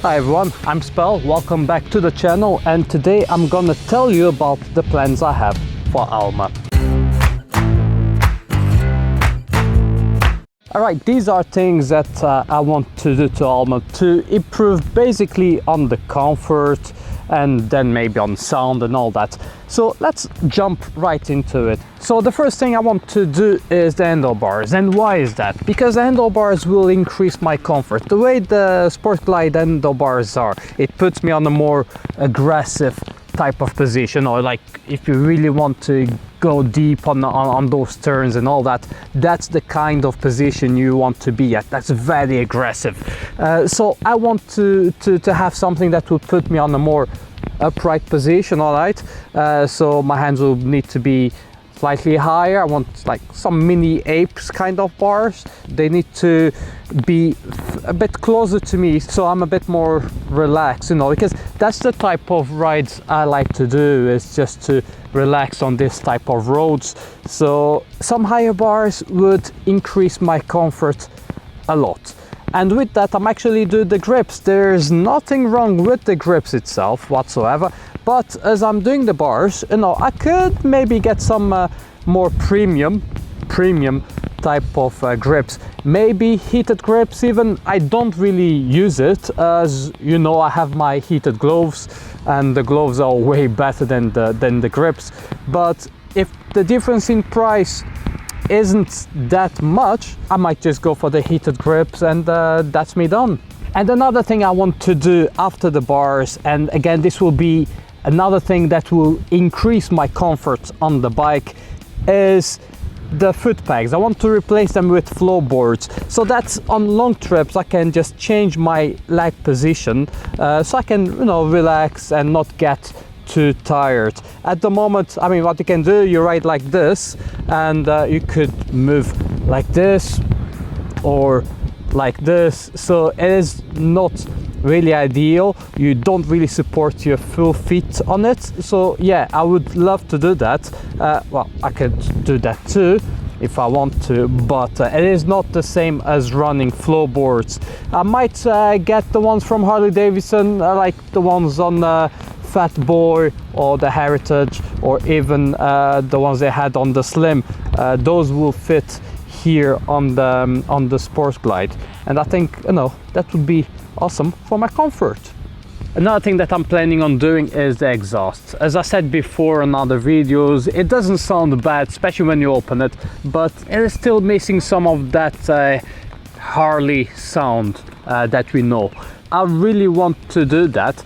Hi everyone, I'm Spell, welcome back to the channel, and today I'm gonna tell you about the plans I have for Alma. Alright, these are things that I want to do to Alma to improve basically on the comfort and then maybe on sound and all that. So let's jump right into it. So the first thing I want to do is the handlebars. And why is that? Because the handlebars will increase my comfort. The way the Sport Glide handlebars are, it puts me on a more aggressive type of position, or like if you really want to go deep on those turns and all that, that's the kind of position you want to be at. That's very aggressive. So I want to have something that will put me on a more upright position. All right, so my hands will need to be slightly higher. I want like some mini apes kind of bars. They need to be a bit closer to me, so I'm a bit more relaxed, you know, because that's the type of rides I like to do, is just to relax on this type of roads. So some higher bars would increase my comfort a lot. And with that, I'm actually doing the grips. There's nothing wrong with the grips itself whatsoever, but as I'm doing the bars, you know, I could maybe get some more premium type of grips, maybe heated grips even. I don't really use it, as you know, I have my heated gloves and the gloves are way better than the grips. But if the difference in price isn't that much, I might just go for the heated grips, and that's me done. And another thing I want to do after the bars, and again this will be another thing that will increase my comfort on the bike, is the foot pegs. I want to replace them with floorboards, so that's on long trips I can just change my leg position, so I can, you know, relax and not get too tired. At the moment, I mean, what you can do, you ride like this, and you could move like this or like this, so it is not really ideal. You don't really support your full feet on it. So yeah, I would love to do that. Well, I could do that too if I want to, but it is not the same as running floorboards. I might get the ones from Harley-Davidson, like the ones on Fat Boy or the Heritage, or even the ones they had on the Slim. Those will fit here on the Sport Glide, and I think, you know, that would be awesome for my comfort. Another thing that I'm planning on doing is the exhaust. As I said before in other videos, it doesn't sound bad, especially when you open it, but it is still missing some of that Harley sound that we know. I really want to do that.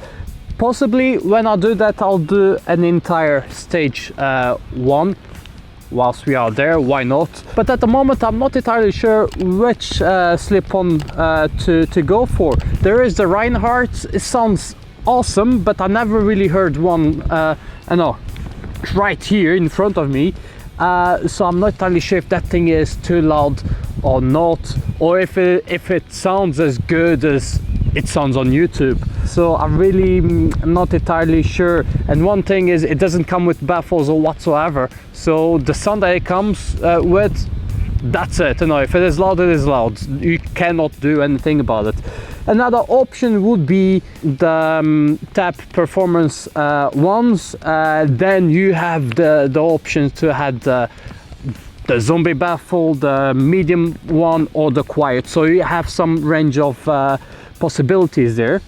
Possibly when I do that, I'll do an entire stage one whilst we are there, why not? But at the moment I'm not entirely sure which slip-on to go for. There is the Reinhardt. It sounds awesome, but I never really heard one I know, right here in front of me, so I'm not entirely sure if that thing is too loud or not, or if it sounds as good as it sounds on YouTube. So I'm really not entirely sure. And one thing is, it doesn't come with baffles or whatsoever, so the sound that it comes with, that's it. You know, if it is loud, it is loud. You cannot do anything about it. Another option would be the tap performance ones. Then you have the option to have the zombie baffle, the medium one, or the quiet. So you have some range of possibilities there.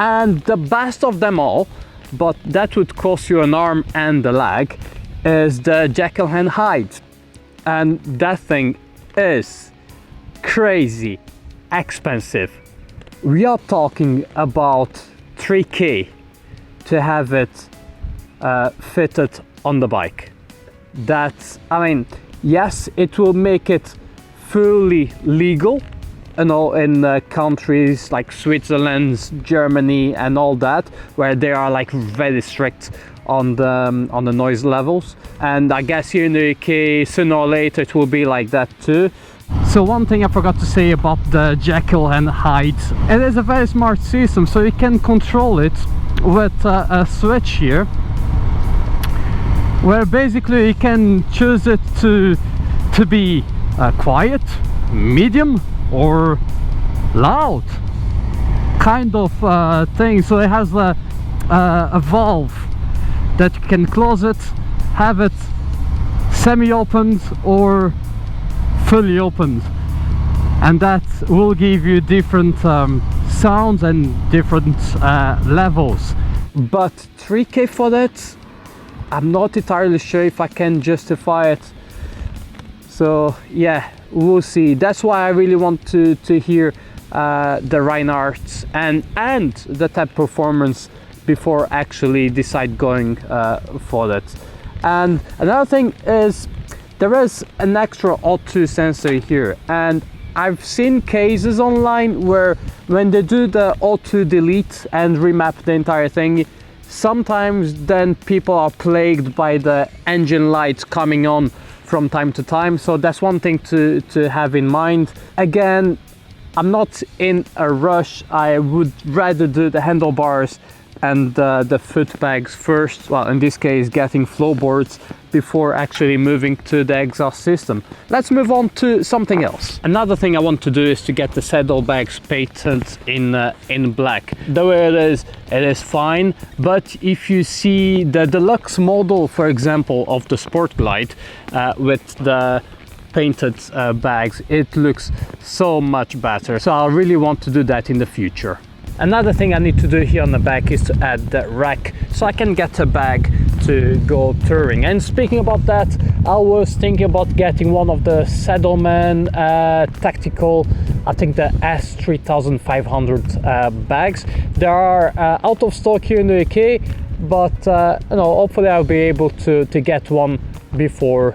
And the best of them all, but that would cost you an arm and a leg, is the Jekyll and Hyde. And that thing is crazy expensive. We are talking about 3K to have it fitted on the bike. That's, I mean, yes, it will make it fully legal, you know, in countries like Switzerland, Germany and all that, where they are like very strict on the noise levels. And I guess here in the UK, sooner or later it will be like that too. So one thing I forgot to say about the Jekyll and Hyde, it is a very smart system, so you can control it with a switch here, where basically you can choose it to be quiet, medium or loud. kind of thing. So it has a valve that you can close it, have it semi-opened or fully opened, and that will give you different sounds and different levels. But 3K for that, I'm not entirely sure if I can justify it. So yeah, we'll see. That's why I really want to hear the Reinhardt's and the type performance before actually decide going for that. And another thing is there is an extra O2 sensor here, and I've seen cases online where when they do the O2 delete and remap the entire thing, sometimes then people are plagued by the engine lights coming on from time to time. So that's one thing to have in mind. Again, I'm not in a rush. I would rather do the handlebars and the foot bags first, well in this case getting floorboards, before actually moving to the exhaust system. Let's move on to something else. Another thing I want to do is to get the saddlebags painted in black. The way it is fine, but if you see the deluxe model, for example, of the Sport Glide with the painted bags, it looks so much better. So I really want to do that in the future. Another thing I need to do here on the back is to add the rack so I can get a bag to go touring. And speaking about that, I was thinking about getting one of the Saddleman tactical, I think the S3500 bags. They are out of stock here in the UK, but you know, hopefully I'll be able to get one before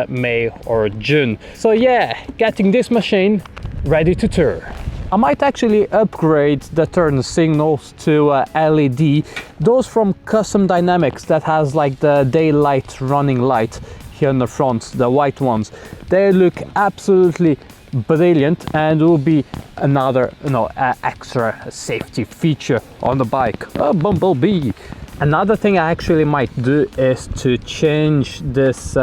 May or June. So yeah, getting this machine ready to tour. I might actually upgrade the turn signals to LED, those from Custom Dynamics that has like the daylight running light here in the front, the white ones. They look absolutely brilliant and will be another, you know, extra safety feature on the bike. A bumblebee. Another thing I actually might do is to change this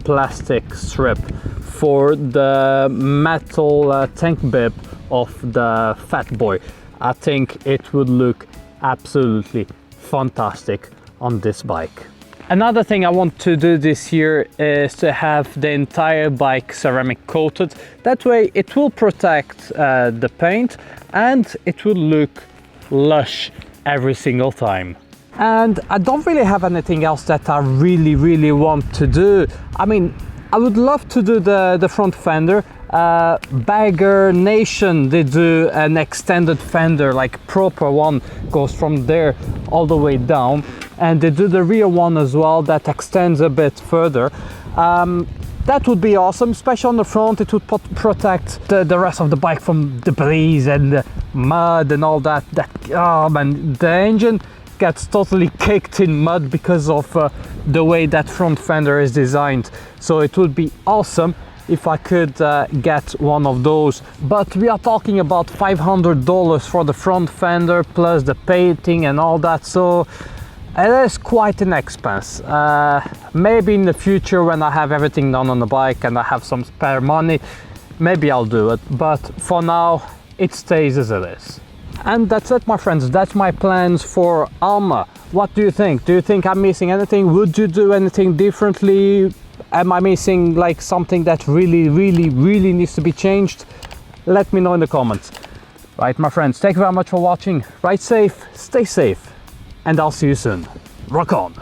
plastic strip for the metal tank bib of the Fat Boy. I think it would look absolutely fantastic on this bike. Another thing I want to do this year is to have the entire bike ceramic coated. That way it will protect the paint and it will look lush every single time. And I don't really have anything else that I really want to do. I mean, I would love to do the front fender. Bagger Nation, they do an extended fender, like proper one, goes from there all the way down, and they do the rear one as well that extends a bit further. That would be awesome, especially on the front. It would protect the rest of the bike from debris and mud and all that. Oh man, the engine gets totally caked in mud because of the way that front fender is designed. So it would be awesome if I could get one of those, but we are talking about $500 for the front fender plus the painting and all that, so it is quite an expense. Maybe in the future when I have everything done on the bike and I have some spare money, maybe I'll do it, but for now it stays as it is. And that's it, my friends. That's my plans for Alma. What do you think? Do you think I'm missing anything? Would you do anything differently? Am I missing like something that really needs to be changed? Let me know in the comments. Right, my friends, thank you very much for watching. Ride safe, stay safe, and I'll see you soon. Rock on!